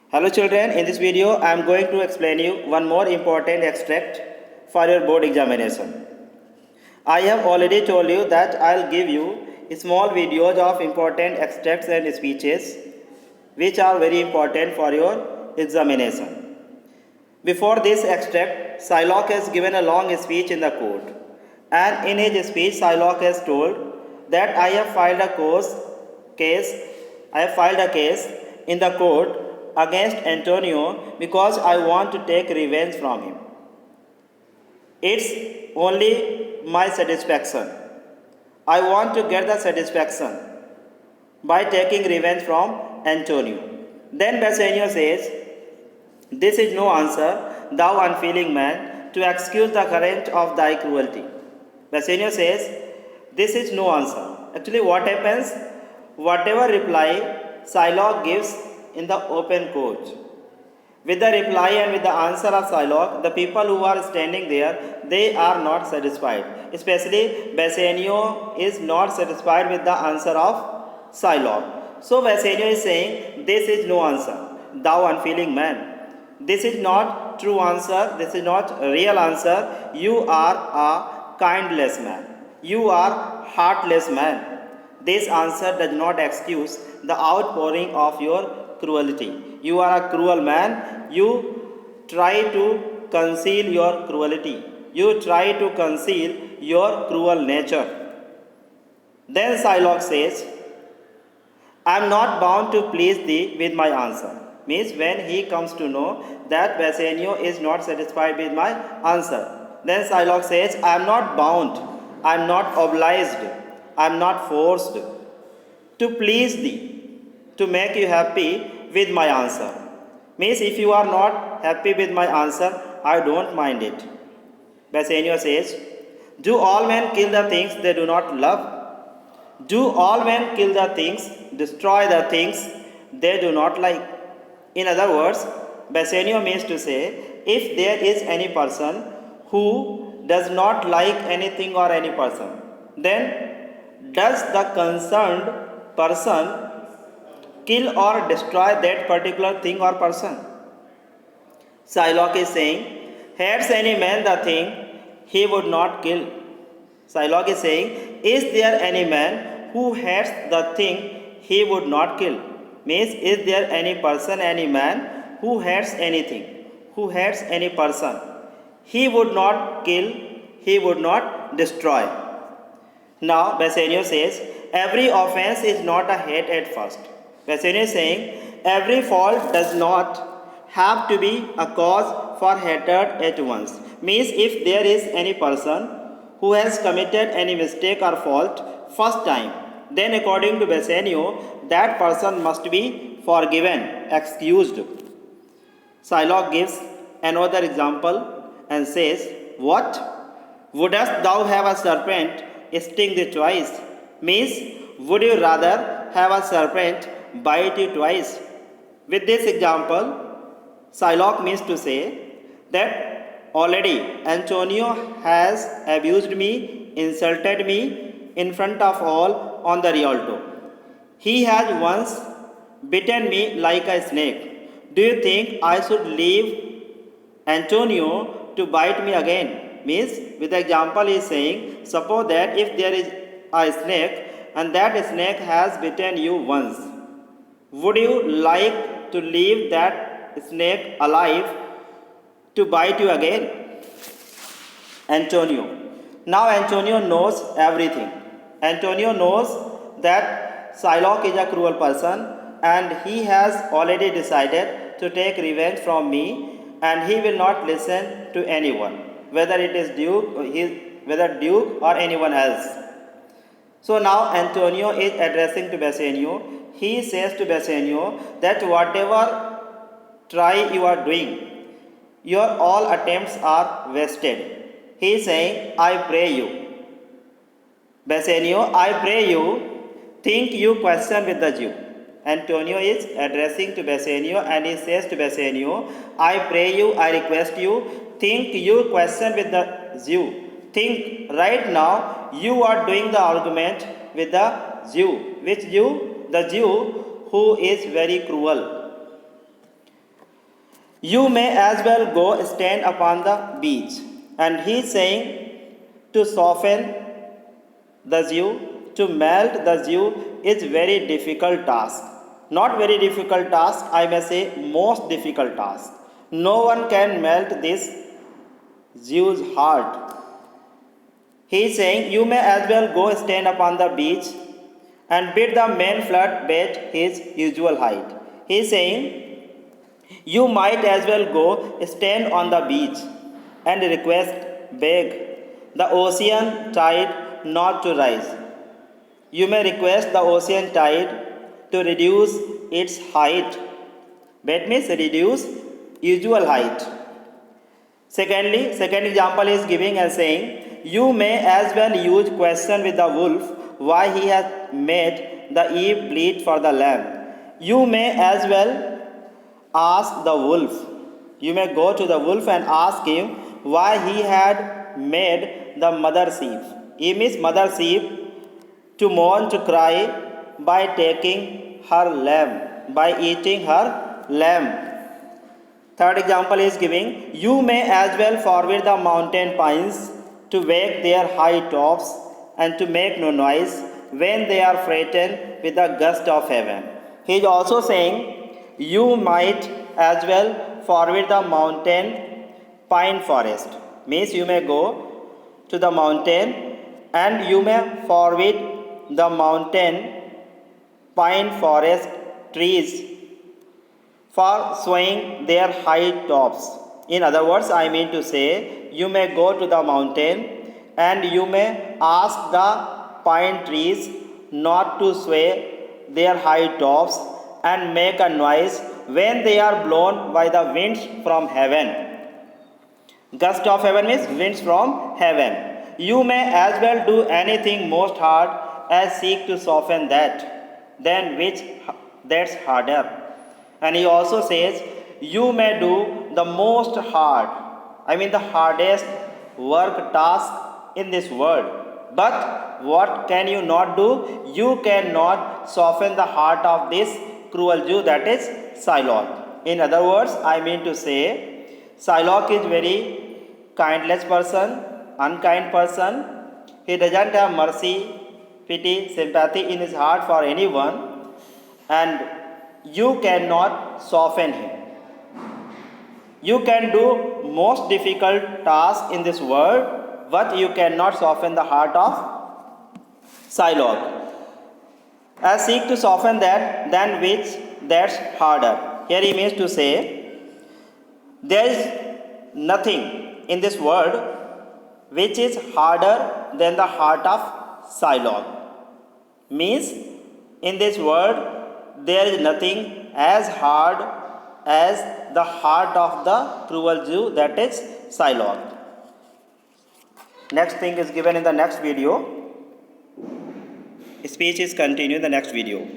Hello children, in this video I am going to explain you one more important extract for your board examination. I have already told you that I'll give you small videos of important extracts and speeches which are very important for your examination. Before this extract, Shylock has given a long speech in the court, and in his speech Shylock has told that case I have filed a case in the court against Antonio because I want to take revenge from him. It's only my satisfaction. I want to get the satisfaction by taking revenge from Antonio. Then Bassanio says, this is no answer, thou unfeeling man, to excuse the current of thy cruelty. Bassanio says, this is no answer. Actually, what happens? Whatever reply Shylock gives in the open court, with the reply and with the answer of Shylock, the people who are standing there, they are not satisfied. Especially Bassanio is not satisfied with the answer of Shylock. So Bassanio is saying, this is no answer, thou unfeeling man. This is not true answer, this is not real answer. You are a kindless man. You are heartless man. This answer does not excuse the outpouring of your cruelty. You are a cruel man. You try to conceal your cruelty. You try to conceal your cruel nature. Then Shylock says, I am not bound to please thee with my answer. Means when he comes to know that Bassanio is not satisfied with my answer, then Shylock says, I am not bound, I am not obliged, I am not forced to please thee, to make you happy with my answer. Means if you are not happy with my answer, I don't mind it. Bassanio says, do all men kill the things they do not love? Do all men kill the things, destroy the things they do not like? In other words, Bassanio means to say, if there is any person who does not like anything or any person, then does the concerned person kill or destroy that particular thing or person? Shylock is saying, hates any man the thing he would not kill. Shylock is saying, is there any man who hates the thing he would not kill? Means, is there any person, any man who hates anything, who hates any person? He would not kill, he would not destroy. Now, Bassanio says, every offense is not a hate at first. Bassanio is saying, every fault does not have to be a cause for hatred at once. Means, if there is any person who has committed any mistake or fault first time, then according to Bassanio, that person must be forgiven, excused. Shylock gives another example and says, what? Wouldst thou have a serpent sting thee twice? Means, would you rather have a serpent bite you twice? With this example, Shylock means to say that already Antonio has abused me, insulted me in front of all on the Rialto. He has once bitten me like a snake. Do you think I should leave Antonio to bite me again? Means, with the example, he is saying, suppose that if there is a snake and that snake has bitten you once, would you like to leave that snake alive to bite you again? Antonio. Now Antonio knows everything. Antonio knows that Shylock is a cruel person and he has already decided to take revenge from me, and he will not listen to anyone, whether it is Duke or anyone else. So now Antonio is addressing to Bassanio. He says to Bassanio that whatever try you are doing, your all attempts are wasted. He is saying, I pray you, Bassanio, I pray you, think you question with the Jew. Antonio is addressing to Bassanio and he says to Bassanio, I pray you, I request you, think you question with the Jew. Think right now you are doing the argument with the Jew. Which Jew? The Jew who is very cruel. You may as well go stand upon the beach. And he is saying to soften the Jew, to melt the Jew is very difficult task. Not very difficult task, I may say most difficult task. No one can melt this Jew's heart. He is saying, you may as well go stand upon the beach and bid the main flood bet his usual height. He is saying, you might as well go stand on the beach and request, beg the ocean tide not to rise. You may request the ocean tide to reduce its height. That means reduce usual height. Secondly, second example is giving and saying, you may as well use question with the wolf why he has made the Eve bleed for the lamb. You may as well ask the wolf. You may go to the wolf and ask him why he had made the mother sheep. He means mother sheep to mourn, to cry by taking her lamb, by eating her lamb. Third example is giving, you may as well forward the mountain pines to wake their high tops and to make no noise when they are frightened with the gust of heaven. He is also saying, you might as well forward the mountain pine forest. Means you may go to the mountain and you may forward the mountain pine forest trees for swaying their high tops. In other words, I mean to say, you may go to the mountain and you may ask the pine trees not to sway their high tops and make a noise when they are blown by the winds from heaven. Gust of heaven means winds from heaven. You may as well do anything most hard as seek to soften that, than which that's harder. And he also says, you may do the most hard, the hardest work task in this world. But what can you not do? You cannot soften the heart of this cruel Jew, that is Shylock. In other words, I mean to say, Shylock is very kindless person, unkind person. He doesn't have mercy, pity, sympathy in his heart for anyone. And you cannot soften him. You can do most difficult task in this world, but you cannot soften the heart of Shylock. As seek to soften that, than which that's harder. Here he means to say, there is nothing in this world which is harder than the heart of Shylock. Means, in this world, there is nothing as hard as the heart of the cruel Jew, that is Shylock. Next thing is given in the next video. Speech is continued in the next video.